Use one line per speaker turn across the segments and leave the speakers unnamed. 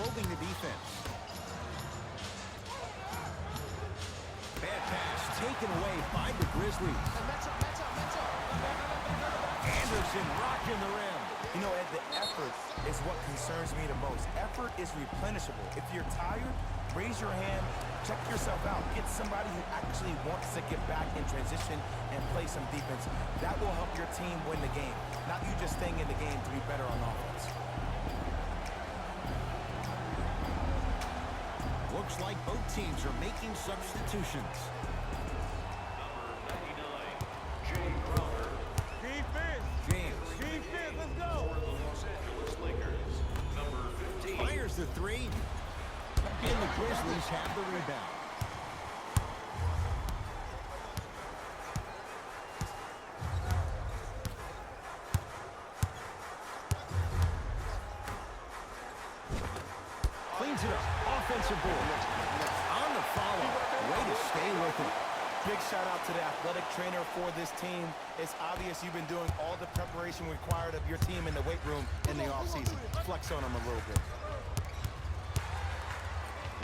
holding the defense. Bad pass taken away by the Grizzlies. Anderson rocking the rim.
You know, Ed, the effort is what concerns me the most. Effort is replenishable. If you're tired, raise your hand, check yourself out. Get somebody who actually wants to get back in transition and play some defense. That will help your team win the game, not you just staying in the game to be better on offense.
Looks like both teams are making substitutions. Fires the three, and the Grizzlies have the rebound. Cleans it up, offensive board. On the follow, way to stay with it.
Big shout out to the athletic trainer for this team. It's obvious you've been doing all the preparation required of your team in the weight room in the offseason. Flex on them a little bit.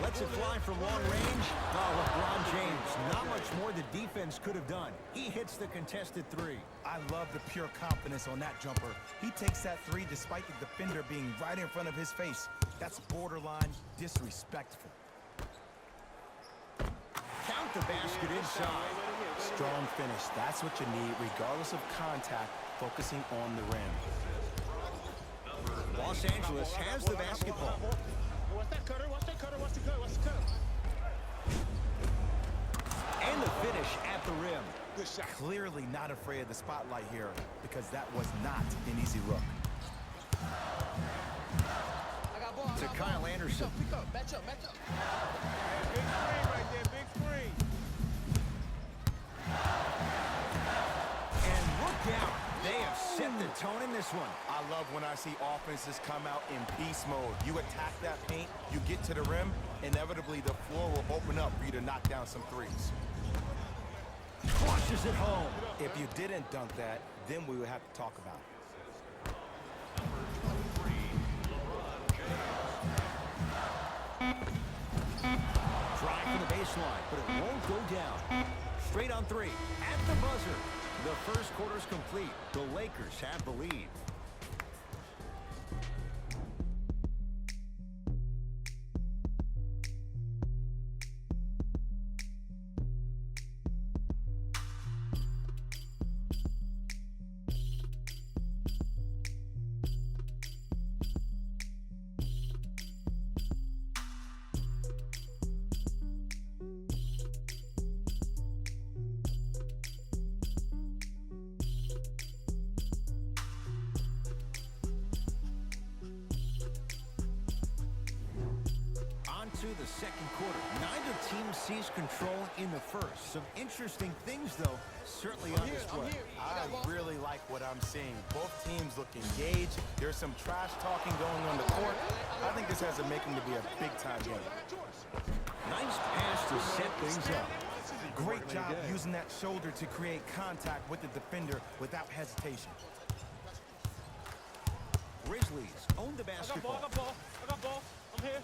Lets it fly from long range. Oh, LeBron James, not much more the defense could have done. He hits the contested three.
I love the pure confidence on that jumper. He takes that three despite the defender being right in front of his face. That's borderline disrespectful.
Count the basket inside.
Strong finish. That's what you need, regardless of contact, focusing on the rim.
Los Angeles has the basketball.
Watch that cutter, watch that cutter, watch the cutter, watch the cutter.
And the finish at the rim.
Good shot.
Clearly not afraid of the spotlight here because that was not an easy look.
To Kyle Anderson.
Pick up, match up, match up. Big screen right there, big screen.
And look out. They have set the tone in this one.
I love when I see offenses come out in beast mode. You attack that paint, you get to the rim, inevitably the floor will open up for you to knock down some threes.
Flushes it home.
If you didn't dunk that, then we would have to talk about it.
Drive for the baseline, but it won't go down. Straight on three. At the buzzer. The first quarter's complete. The Lakers have the lead. To the second quarter. Neither team sees control in the first. Some interesting things, though, certainly on display.
I really like what I'm seeing. Both teams look engaged. There's some trash talking going on the court. I think this has a making to be a big-time game.
Nice pass to set things up.
Great job using that shoulder to create contact with the defender without hesitation.
Grizzlies own the basketball.
I got ball. I'm here.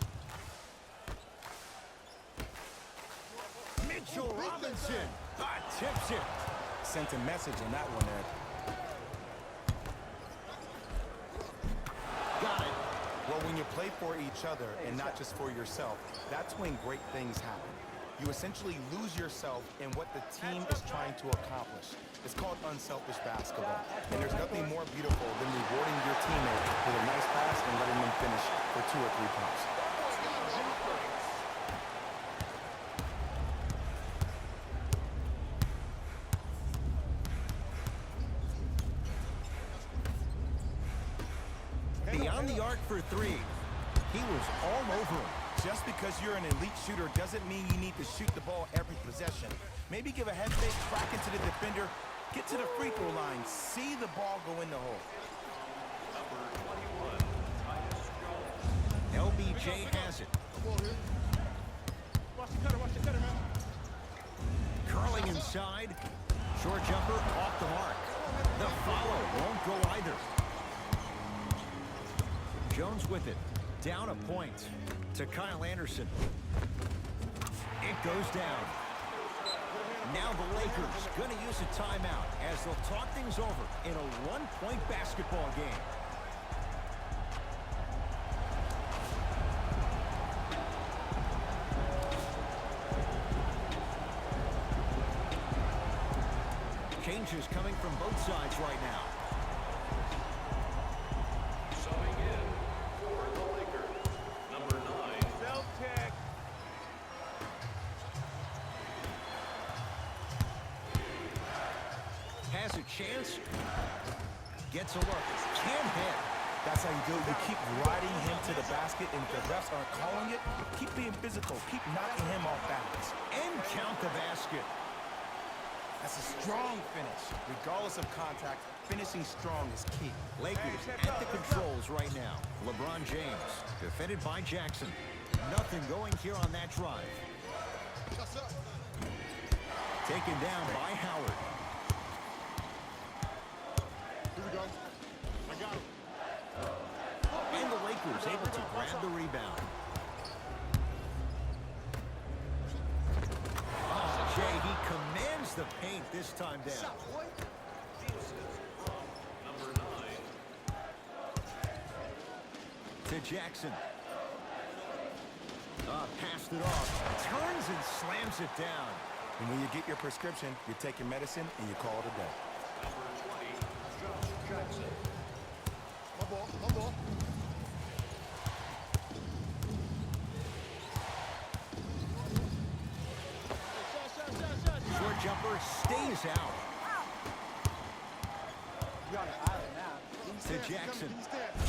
Mitchell Robinson tips it.
Sent a message on that one, Ed.
Got it.
Well, when you play for each other and not just for yourself, that's when great things happen. You essentially lose yourself in what the team is trying to accomplish. It's called unselfish basketball. And there's nothing more beautiful than rewarding your teammate with a nice pass and letting them finish for 2 or 3 points.
Beyond the arc for three. He was all over him.
Just because you're an elite shooter doesn't mean you need to shoot the ball every possession. Maybe give a head fake, crack into the defender, get to the free throw line, see the ball go in the hole.
LBJ has it.
Watch the cutter, man.
Curling inside. Short jumper off the mark. The follow won't go either. Jones with it. Down a point to Kyle Anderson. It goes down. Now the Lakers going to use a timeout as they'll talk things over in a one-point basketball game. Changes coming from both sides right now.
Subbing in for the Lakers, number 9.
Self-check.
Has a chance. Gets a look. Can't hit.
That's how you do it. You keep riding him to the basket, and if the refs aren't calling it, keep being physical. Keep knocking him off balance.
And count the basket.
That's a strong finish. Regardless of contact, finishing strong is key.
Lakers at the controls right now. LeBron James, defended by Jackson. Nothing going here on that drive. Taken down by Howard.
Here we go. I got him.
And the Lakers able to grab the rebound. Oh, Jay, he commands the paint this time down.
Number 9.
To Jackson. Passed it off. Turns and slams it down.
And when you get your prescription, you take your medicine, and you call it a day.
Number 20, Josh Jackson.
My ball. My ball.
Short jumper stays out.
You're on the island now.
To Jackson.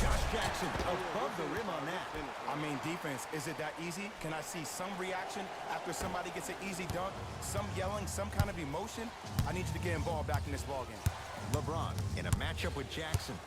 Josh Jackson above the rim on that.
I mean, defense, is it that easy? Can I see some reaction after somebody gets an easy dunk? Some yelling, some kind of emotion? I need you to get involved back in this ball game.
LeBron in a matchup with Jackson.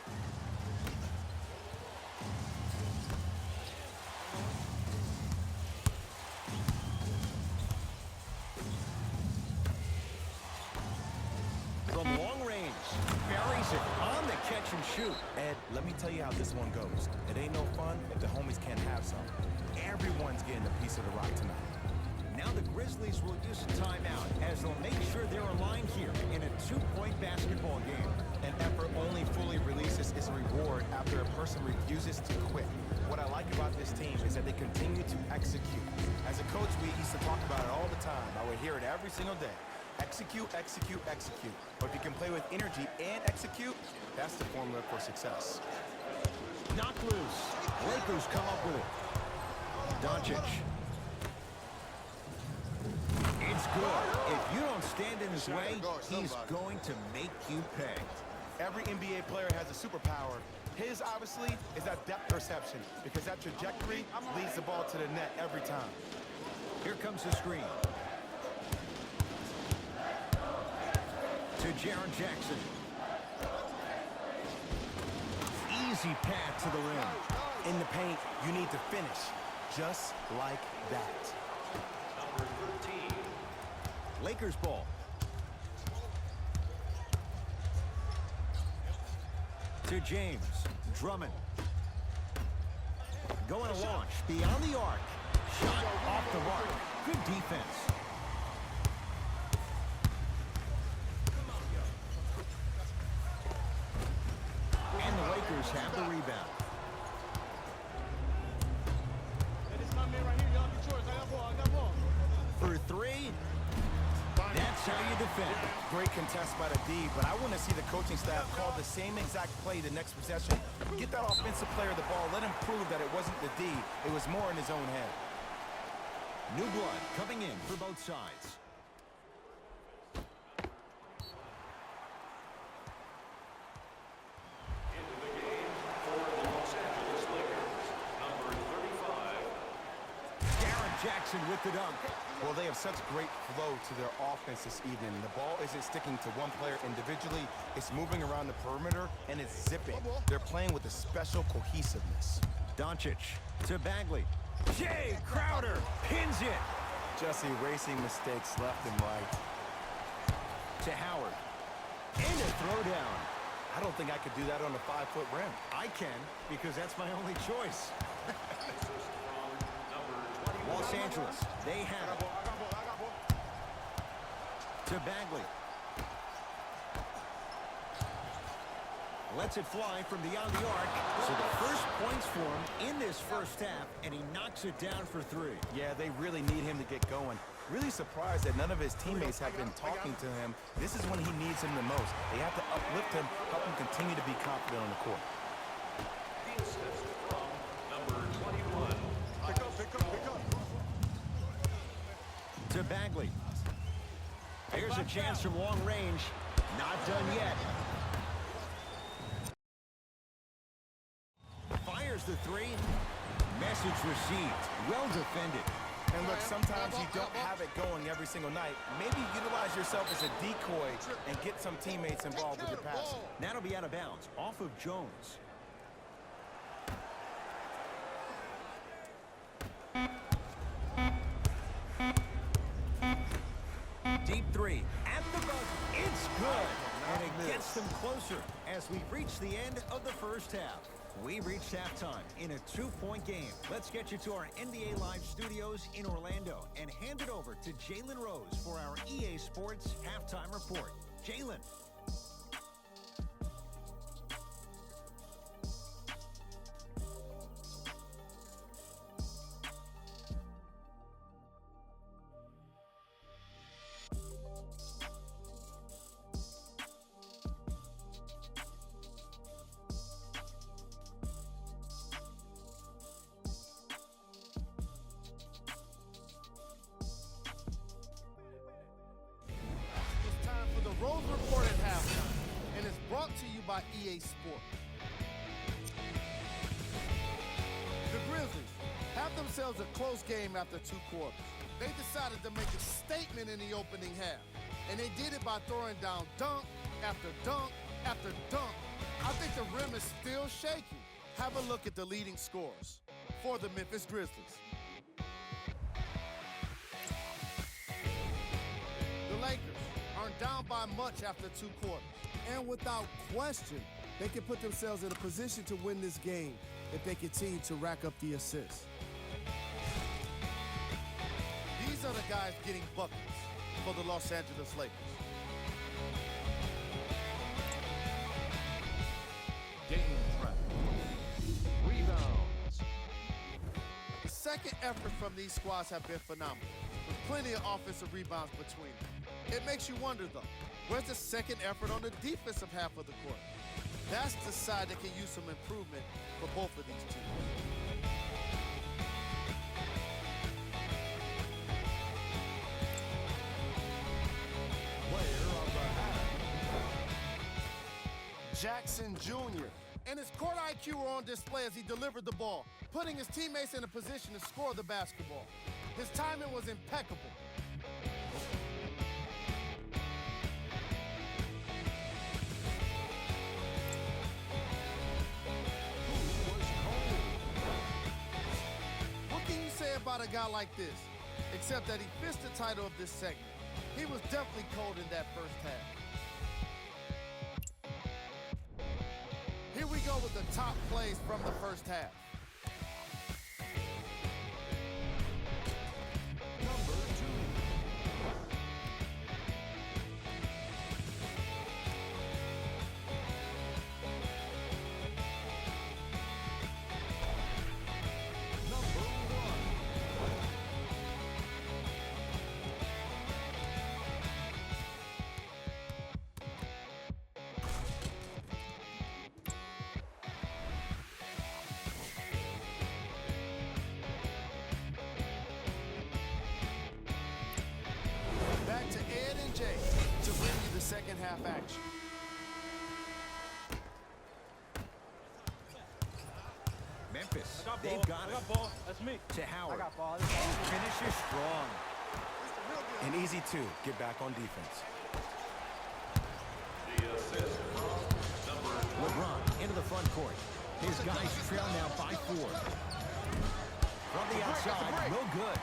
From long range, buries it on the catch and shoot.
Ed, let me tell you how this one goes. It ain't no fun if the homies can't have some. Everyone's getting a piece of the rock tonight.
Now the Grizzlies will use a timeout as they'll make sure they're aligned here in a two-point basketball game.
An effort only fully releases its reward after a person refuses to quit. What I like about this team is that they continue to execute. As a coach, we used to talk about it all the time. I would hear it every single day. Execute, execute, execute. But if you can play with energy and execute, that's the formula for success.
Knocked loose. Lakers come up with it. Doncic. It's good. If you don't stand in his way, he's going to make you pay.
Every NBA player has a superpower. His, obviously, is that depth perception, because that trajectory leads the ball to the net every time.
Here comes the screen. To Jaren Jackson. Easy path to the rim.
In the paint, you need to finish just like that.
Number 13.
Lakers ball. To James. Drummond. Going to launch. Beyond the arc. Shot off the mark. Good defense. And the Lakers have the rebound.
Hey, this is my man right here. Y'all get yours. I got ball. I got ball.
For three. That's how you defend.
Great contest by the D, but I want to see the coaching staff call the same exact play the next possession. Get that offensive player the ball. Let him prove that it wasn't the D. It was more in his own head.
New blood coming in for both sides.
Into the game for the Los Angeles Lakers, number 35.
Jaren Jackson with the dunk.
Well, they have such great flow to their offense this evening. The ball isn't sticking to one player individually. It's moving around the perimeter, and it's zipping. They're playing with a special cohesiveness.
Doncic to Bagley. Jay Crowder pins it.
Just erasing mistakes left and right.
To Howard. And a throwdown.
I don't think I could do that on a 5-foot rim.
I can, because that's my only choice. Los Angeles. They have it. To Bagley. Lets it fly from beyond the arc. So the first points for him in this first half, and he knocks it down for 3.
Yeah, they really need him to get going. Really surprised that none of his teammates have been talking to him. This is when he needs him the most. They have to uplift him, help him continue to be confident on the court.
The assist from number 21.
Pick up.
To Bagley. Here's a chance from long range. Not done yet. Fires the 3. Message received. Well defended.
And look, sometimes you don't have it going every single night. Maybe utilize yourself as a decoy and get some teammates involved with your passing.
That'll be out of bounds. Off of Jones. Deep 3. At the buzzer. It's good. And it gets them closer as we reach the end of the first half. We reached halftime in a 2-point game. Let's get you to our NBA Live studios in Orlando and hand it over to Jalen Rose for our EA Sports halftime report. Jalen.
Rose Report at halftime, and it's brought to you by EA Sports. The Grizzlies have themselves a close game after 2 quarters. They decided to make a statement in the opening half, and they did it by throwing down dunk after dunk after dunk. I think the rim is still shaky. Have a look at the leading scorers for the Memphis Grizzlies. The Lakers aren't down by much after 2 quarters. And without question, they can put themselves in a position to win this game if they continue to rack up the assists. These are the guys getting buckets for the Los Angeles Lakers.
Game track. Rebounds.
The second effort from these squads have been phenomenal, with plenty of offensive rebounds between them. It makes you wonder, though, where's the second effort on the defensive half of the court? That's the side that can use some improvement for both of these teams.
Player of the half.
Jackson Jr. and his court IQ were on display as he delivered the ball, putting his teammates in a position to score the basketball. His timing was impeccable. What can you say about a guy like this? Except that he fits the title of this segment. He was definitely cold in that first half. Here we go with the top plays from the first half.
Number 2. Number 1.
Back to Ed and Jay to bring you the second half action.
Memphis,
I got
they've
ball.
got
I
it.
got ball. That's me.
To Howard.
I got ball.
Finishes strong.
And easy, too. Get back on defense.
The assist from number
LeBron into the front court. His guys trail now by 4. From the outside, no good.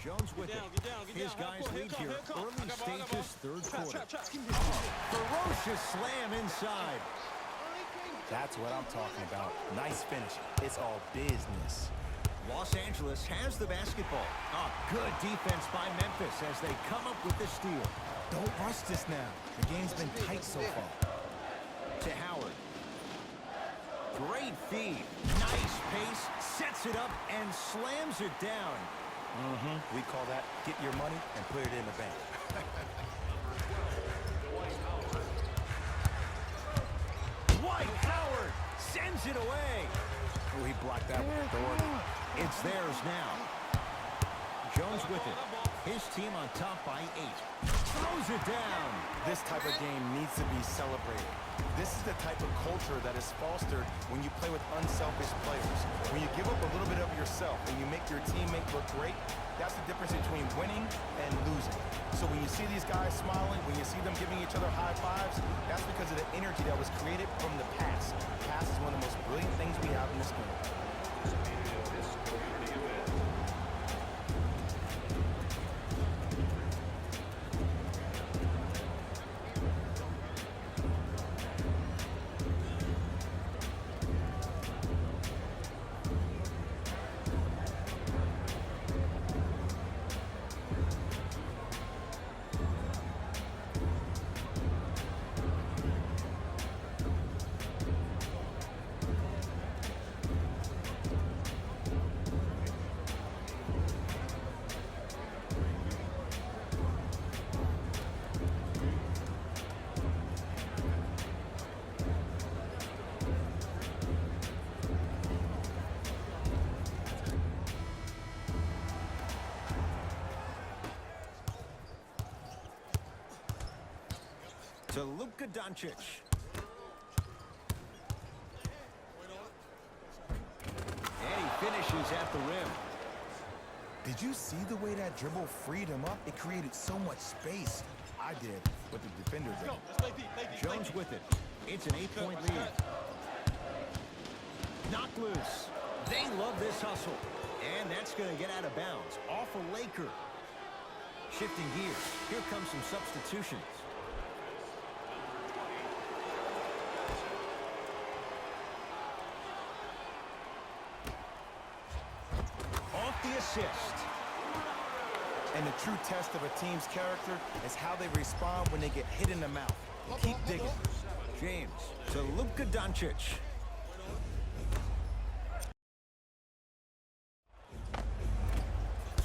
Jones with it. His guys lead here. Early stages, third quarter. Ferocious slam inside.
That's what I'm talking about. Nice finish. It's all business.
Los Angeles has the basketball. Oh, good defense by Memphis as they come up with the steal.
Don't rush this now. The game's been tight so far.
To Howard. Great feed. Nice pace. Sets it up and slams it down.
We call that get your money and put it in the bank.
Dwight Howard sends it away.
Oh, he blocked that with authority.
It's theirs now. Jones with it. His team on top by 8. Throws it down.
This type of game needs to be celebrated. This is the type of culture that is fostered when you play with unselfish players. When you give up a little bit of yourself and you make your teammate look great, that's the difference between winning and losing. So when you see these guys smiling, when you see them giving each other high fives, that's because of the energy that was created from the pass. The pass is one of the most brilliant things we have in this game.
To Luka Doncic. And he finishes at the rim.
Did you see the way that dribble freed him up? It created so much space. I did, but the defender did.
Jones with it. It's an 8-point lead. Knocked loose. They love this hustle. And that's going to get out of bounds. Off a Laker. Shifting gears. Here comes some substitutions. The assist.
And the true test of a team's character is how they respond when they get hit in the mouth. Keep digging.
James to Luka Doncic.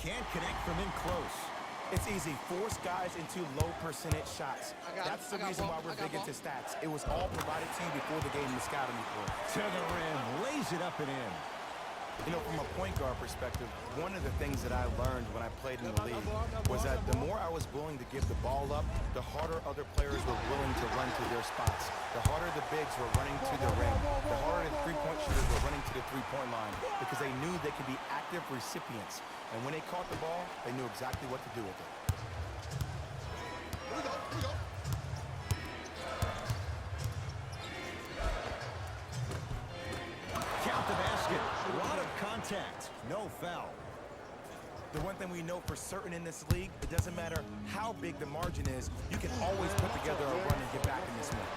Can't connect from in close.
It's easy. Force guys into low percentage shots. That's the reason why we're big into stats. It was all provided to you before the game in the scouting report.
To the rim. Lays it up and in.
You know, from a point guard perspective, one of the things that I learned when I played in the league was that the more I was willing to give the ball up, the harder other players were willing to run to their spots. The harder the bigs were running to the rim. The harder the three-point shooters were running to the three-point line because they knew they could be active recipients. And when they caught the ball, they knew exactly what to do with it.
Here we go.
Count the basket. A lot of contact. No foul.
The one thing we know for certain in this league, it doesn't matter how big the margin is, you can always put together a run and get back in this one.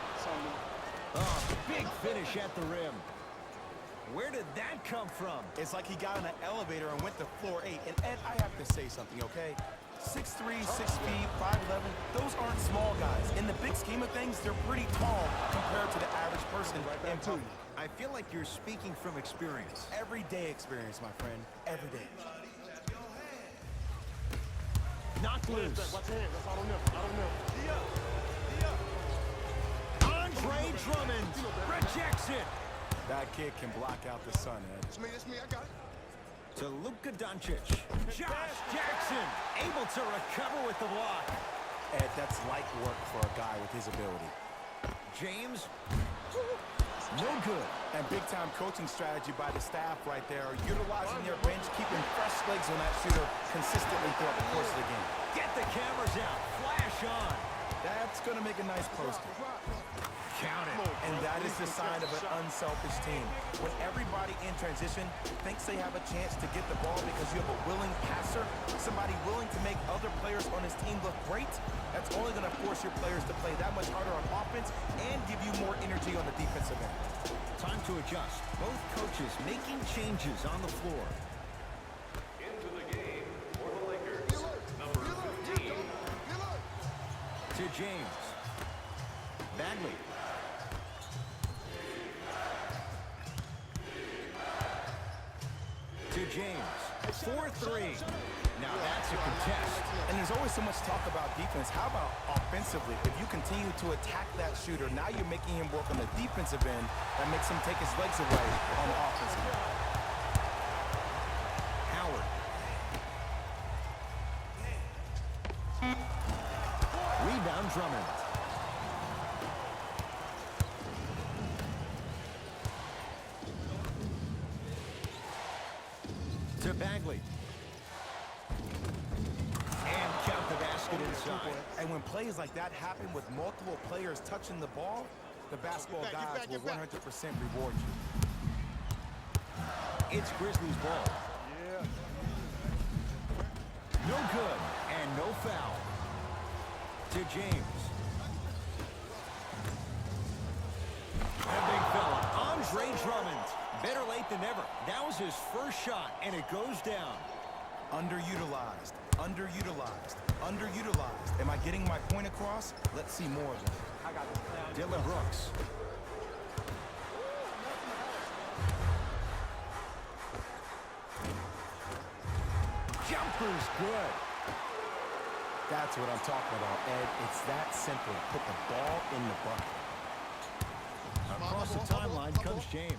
Oh, big finish at the rim. Where did that come from?
It's like he got in an elevator and went to floor 8. And Ed, I have to say something, okay? 6'3", 6 feet, 5'11", those aren't small guys. In the big scheme of things, they're pretty tall compared to the average person in public.
I feel like you're speaking from experience.
Everyday experience, my friend. Every day.
Knocked loose.
Watch your hands. That's all I don't know.
Andre Drummond rejects it.
That kid can block out the sun, Ed.
It's me, I got it.
To Luka Doncic. Josh Jackson able to recover with the block.
Ed, that's light work for a guy with his ability.
James. No good.
And big-time coaching strategy by the staff right there, utilizing their bench, keeping fresh legs on that shooter consistently throughout the course of the game.
Get the cameras out. Flash on.
That's going to make a nice poster.
Count it.
And that is the sign of an unselfish team. When everybody in transition thinks they have a chance to get the ball because you have a willing passer, somebody willing to make other players on his team look great, that's only going to force your players to play that much harder on offense and give you more energy on the defensive end.
Time to adjust. Both coaches making changes on the floor.
Into the game for the Lakers, number 15.
To James. Bagley. To James. 4-3. Now that's a contest.
And there's always so much talk about defense. How about offensively? If you continue to attack that shooter, now you're making him work on the defensive end. That makes him take his legs away on the offensive end.
Howard. Rebound Drummond. To Bagley. And count the basket inside.
And when plays like that happen with multiple players touching the ball, the basketball guys will 100% reward you.
It's Grizzlies ball.
Yeah.
No good and no foul. To James. A big fella, Andre Drummond. Better late than never. That was his first shot, and it goes down.
Underutilized, underutilized, underutilized. Am I getting my point across? Let's see more of it.
Dylan Brooks. Jumper's good.
That's what I'm talking about, Ed. It's that simple. Put the ball in the bucket.
Across the timeline comes James.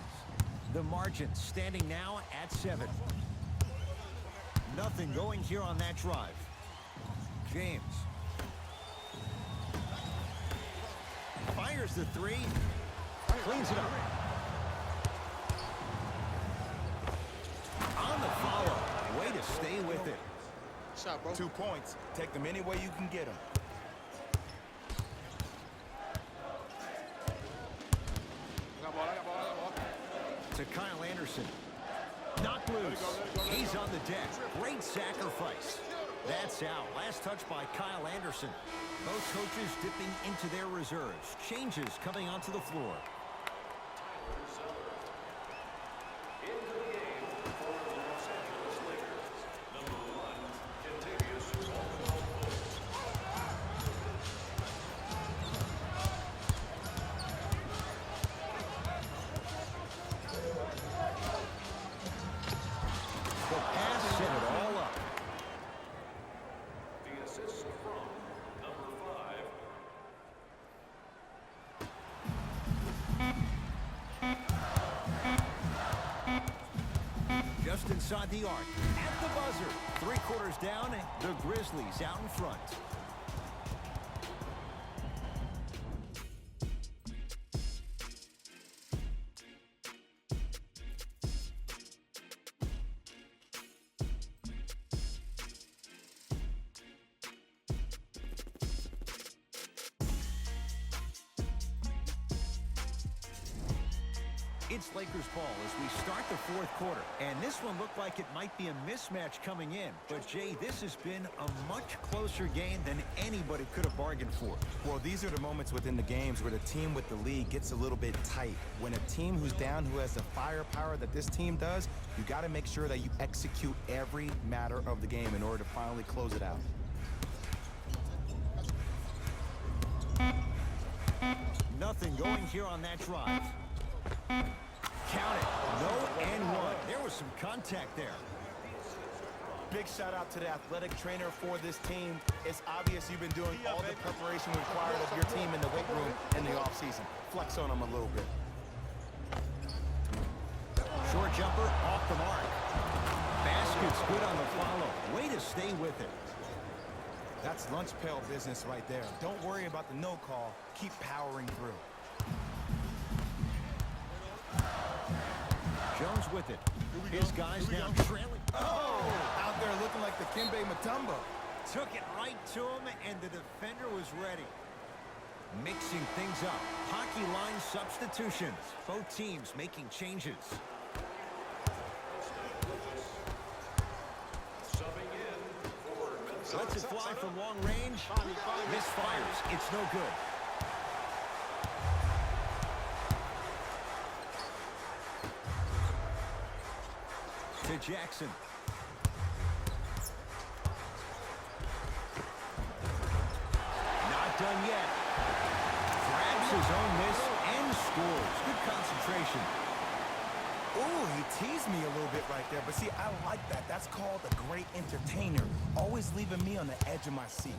The margin standing now at 7. Nothing going here on that drive. James. Fires the 3. Cleans it up. On the follow. Way to stay with it.
Shot, bro.
2 points. Take them any way you can get them.
To Kyle Anderson. Knocked loose. He's on the deck. Great sacrifice. That's out. Last touch by Kyle Anderson. Both coaches dipping into their reserves. Changes coming onto the floor.
Into the game for the Los Angeles Lakers, number 1, Kentavious Caldwell-Pope.
The pass set it all up.
The assist from number 5.
Just inside the arc. At the buzzer. 3 quarters down. The Grizzlies out in front. It's Lakers ball as we start the 4th quarter. And this one looked like it might be a mismatch coming in. But, Jay, this has been a much closer game than anybody could have bargained for.
Well, these are the moments within the games where the team with the lead gets a little bit tight. When a team who's down, who has the firepower that this team does, you got to make sure that you execute every matter of the game in order to finally close it out.
Nothing going here on that drive. Count it. No and 1. There was some contact there.
Big shout out to the athletic trainer for this team. It's obvious you've been doing all the preparation required of your team in the weight room in the offseason. Flex on them a little bit.
Short jumper off the mark. Basket's good on the follow. Way to stay with it.
That's lunch pail business right there. Don't worry about the no call. Keep powering through.
Jones with it. His guys now trailing.
Oh! Out there looking like the Kimbe Mutombo.
Took it right to him, and the defender was ready. Mixing things up. Hockey line substitutions. Both teams making changes.
Subbing in for Memphis.
Lets it fly from long range. Misfires. It's no good. To Jackson. Not done yet. Grabs his own miss and scores. Good concentration.
Ooh, he teased me a little bit right there. But see, I like that. That's called a great entertainer. Always leaving me on the edge of my seat.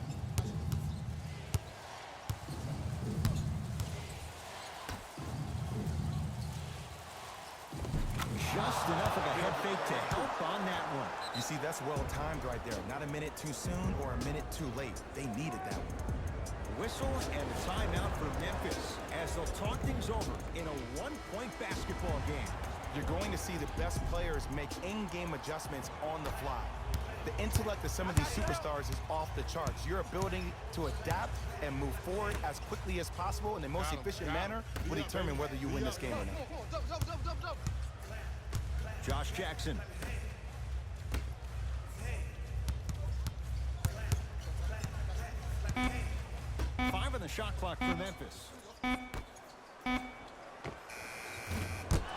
Just enough of a head fake to help on that one.
You see, that's well timed right there. Not a minute too soon or a minute too late. They needed that one.
Whistle and a timeout for Memphis as they'll talk things over in a one-point basketball game.
You're going to see the best players make in-game adjustments on the fly. The intellect of some of these superstars is off the charts. Your ability to adapt and move forward as quickly as possible in the most efficient manner will determine whether you win this game or not.
Josh Jackson. Five on the shot clock for Memphis.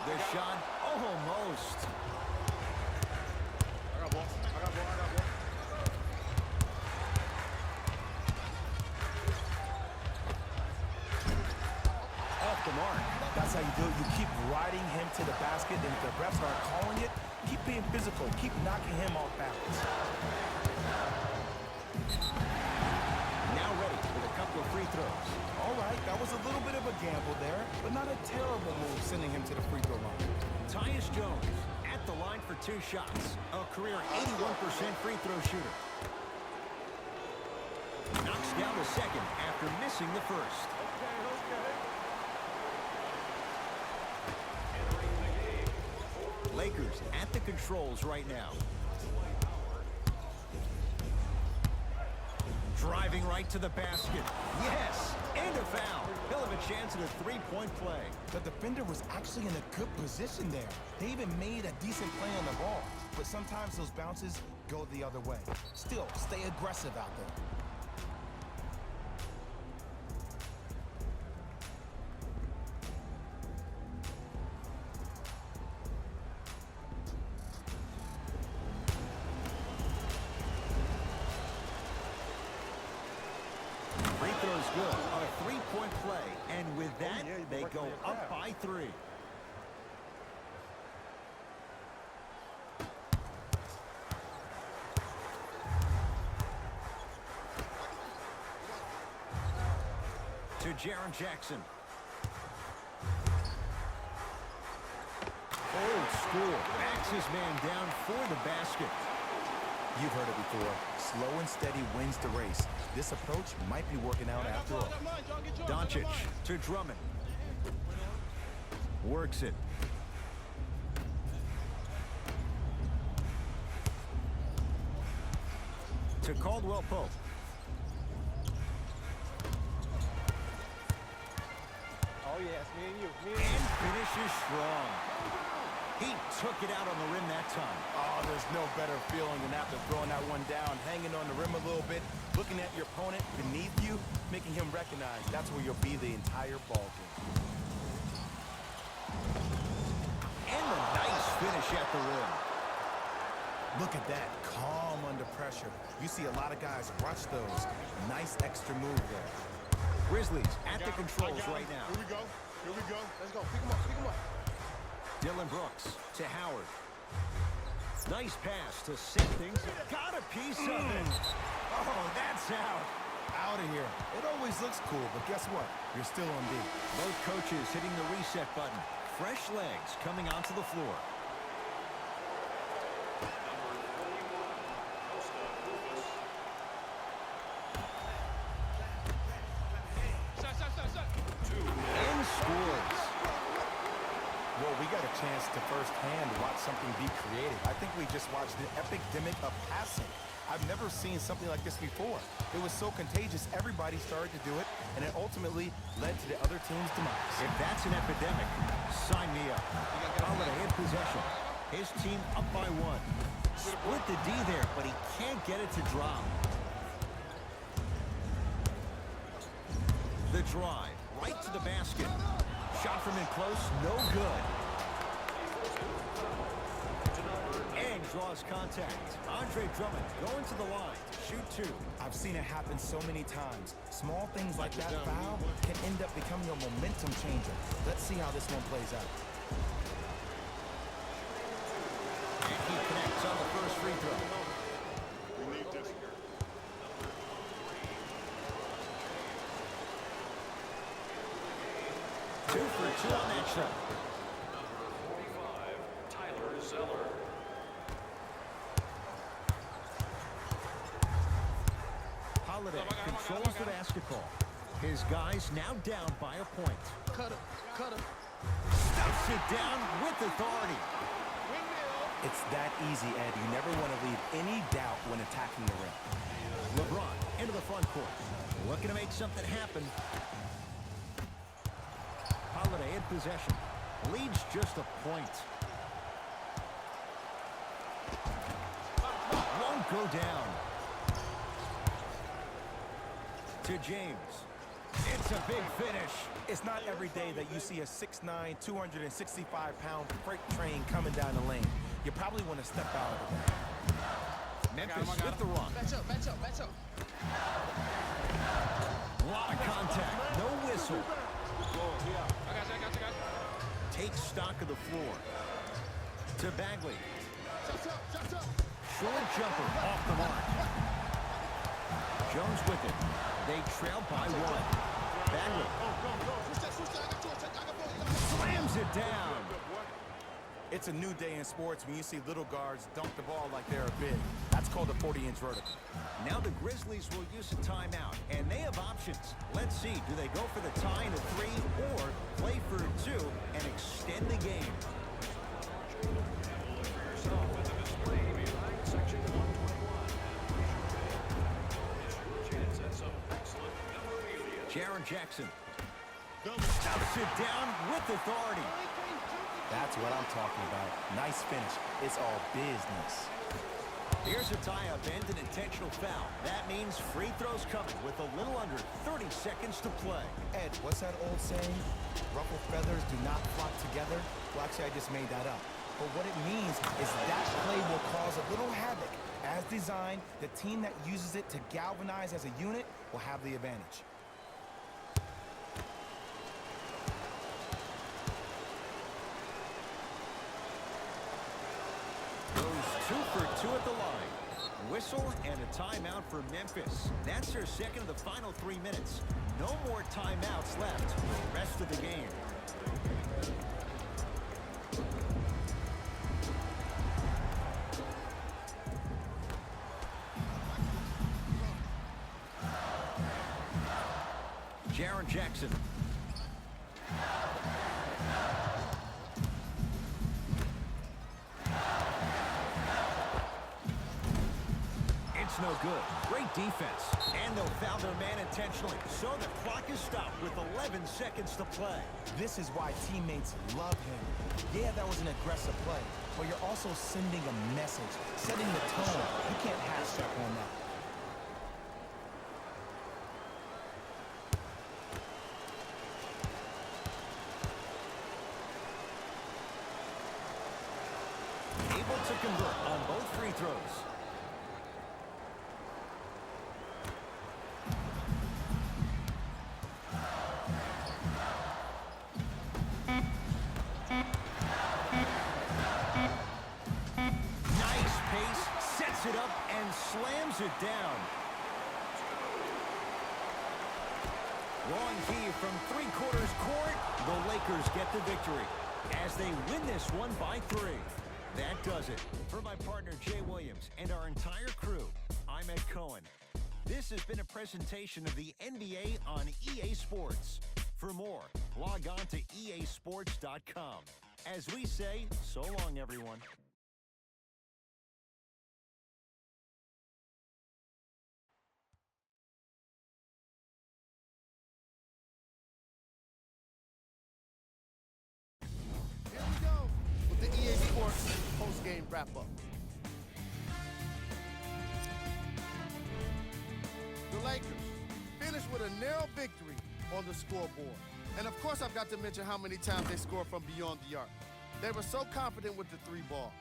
The shot almost.
I got ball.
Off the mark.
That's how you do it. You keep riding him to the basket, and if the refs aren't calling it, keep being physical. Keep knocking him off balance.
Now ready with a couple of free throws.
All right, that was a little bit of a gamble there, but not a terrible move sending him to the free throw line.
Tyus Jones at the line for two shots. A career 81% free throw shooter. Knocks down the second after missing the first. Lakers at the controls right now. Driving right to the basket. Yes, and a foul. He'll have a chance at a three-point play.
The defender was actually in a good position there. They even made a decent play on the ball, but sometimes those bounces go the other way. Still, stay aggressive out there.
Free throw's good on a three-point play, and with that, they go up by 3. To Jaren Jackson. Old school backs his man down for the basket.
You've heard it before. Slow and steady wins the race. This approach might be working out after all.
Doncic to Drummond. Works it. To Caldwell Pope.
Oh, yeah, it's me and you.
And finishes strong. He took it out on the rim that time.
Oh, there's no better feeling than after throwing that one down, hanging on the rim a little bit, looking at your opponent beneath you, making him recognize that's where you'll be the entire ball game.
And a nice finish at the rim.
Look at that, calm under pressure. You see a lot of guys rush those. Nice extra move there.
Grizzlies at the controls right now.
Here we go. Let's go. Pick him up.
Dylan Brooks to Howard. Nice pass to set things. Got a piece of it. Oh, that's out.
Out of here. It always looks cool, but guess what? You're still on D.
Both coaches hitting the reset button. Fresh legs coming onto the floor. And scores.
Well, we got a chance to firsthand watch something be created. I think we just watched an epidemic of passing. I've never seen something like this before. It was so contagious, everybody started to do it, and it ultimately led to the other team's demise.
If that's an epidemic, sign me up. Holiday in possession. His team up by 1. Split the D there, but he can't get it to drop. The drive, right to the basket. Shot from in close, no good. And draws contact. Andre Drummond going to the line to shoot 2.
I've seen it happen so many times. Small things like that foul can end up becoming a momentum changer. Let's see how this one plays out.
And he connects on the first free throw.
We need this.
2 for 2 on that shot.
Number 45, Tyler Zeller.
Holiday controls the basketball. His guys now down by a point.
Cut him, cut him.
Stuffs it down with authority.
It's that easy, Ed. You never want to leave any doubt when attacking the rim.
LeBron into the front court. Looking to make something happen. Holiday in possession. Leads just a point. Won't go down. To James. It's a big finish.
It's not every day that you see a 6'9", 265-pound freight train coming down the lane. You probably want to step out of it.
Memphis with the run.
Match up, match up, match up.
A lot of contact. No whistle.
I got you.
Takes stock of the floor. To Bagley.
Shut up.
Short jumper off the mark. Jones with it. They trail by 1. Bagley slams it down.
It's a new day in sports when you see little guards dunk the ball like they're big. That's called a 40-inch vertical.
Now the Grizzlies will use a timeout, and they have options. Let's see, do they go for the tie in a 3 or play for a 2 and extend the game?
Look for yourself at the display behind section 121. It's your chance at some excellent memorabilia.
Jaren Jackson stuffs it down with authority.
That's what I'm talking about. Nice finish. It's all business.
Here's a tie-up and an intentional foul. That means free throws coming with a little under 30 seconds to play.
Ed, what's that old saying? Ruffled feathers do not flock together? Well, actually, I just made that up. But what it means is that play will cause a little havoc. As designed, the team that uses it to galvanize as a unit will have the advantage.
Goes 2 for 2 at the line. Whistle and a timeout for Memphis. That's their second of the final 3 minutes. No more timeouts left for the rest of the game. Jaren Jackson. It's no good. Great defense. And they'll foul their man intentionally. So the clock is stopped with 11 seconds to play.
This is why teammates love him. Yeah, that was an aggressive play, but you're also sending a message, setting the tone. You can't half step on that.
Able to convert on both free throws. Nice pace, sets it up and slams it down. Long key from three-quarters court. The Lakers get the victory as they win this one by 3. That does it. For my partner, Jay Williams, and our entire crew, I'm Ed Cohen. This has been a presentation of the NBA on EA Sports. For more, log on to easports.com. As we say, so long, everyone.
game wrap-up. The Lakers finished with a narrow victory on the scoreboard. And of course, I've got to mention how many times they scored from beyond the arc. They were so confident with the three ball,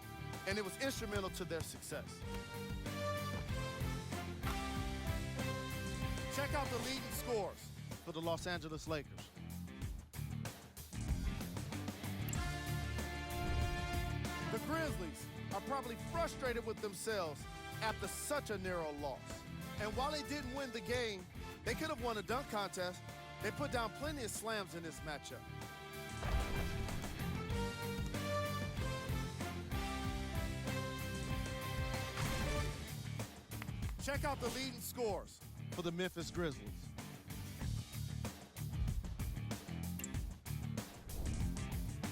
and it was instrumental to their success. Check out the leading scores for the Los Angeles Lakers. The Grizzlies are probably frustrated with themselves after such a narrow loss. And while they didn't win the game, they could have won a dunk contest. They put down plenty of slams in this matchup. Check out the leading scores for the Memphis Grizzlies.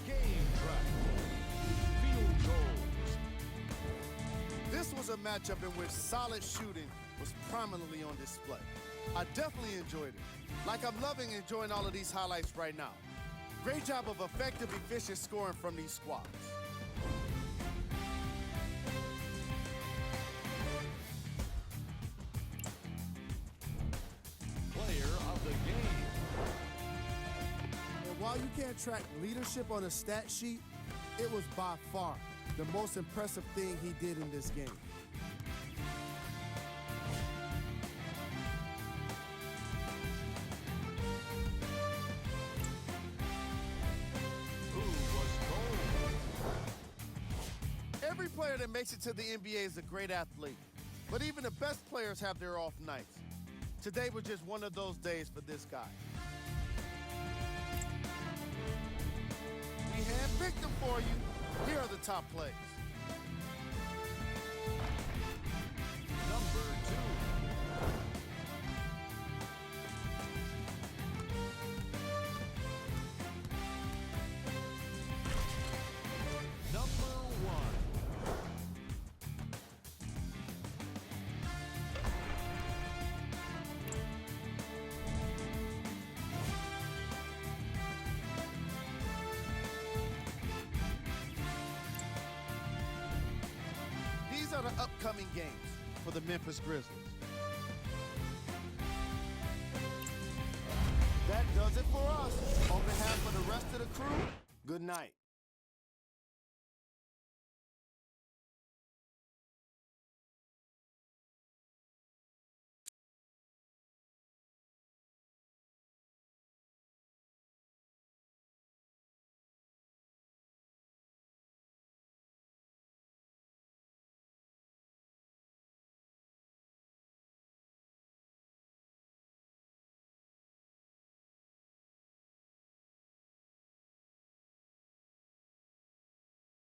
Game track. Field goals.
This was a matchup in which solid shooting was prominently on display. I definitely enjoyed it. Like I'm loving enjoying all of these highlights right now. Great job of effective, efficient scoring from these squads.
Player of the game.
And while you can't track leadership on a stat sheet, it was by far the most impressive thing he did in this game. Every player that makes it to the NBA is a great athlete, but even the best players have their off nights. Today was just one of those days for this guy. We handpicked them for you. Here are the top plays.
Number 2. Number 1.
These are the upcoming games for the Memphis Grizzlies. That does it for us. On behalf of the rest of the crew, good night.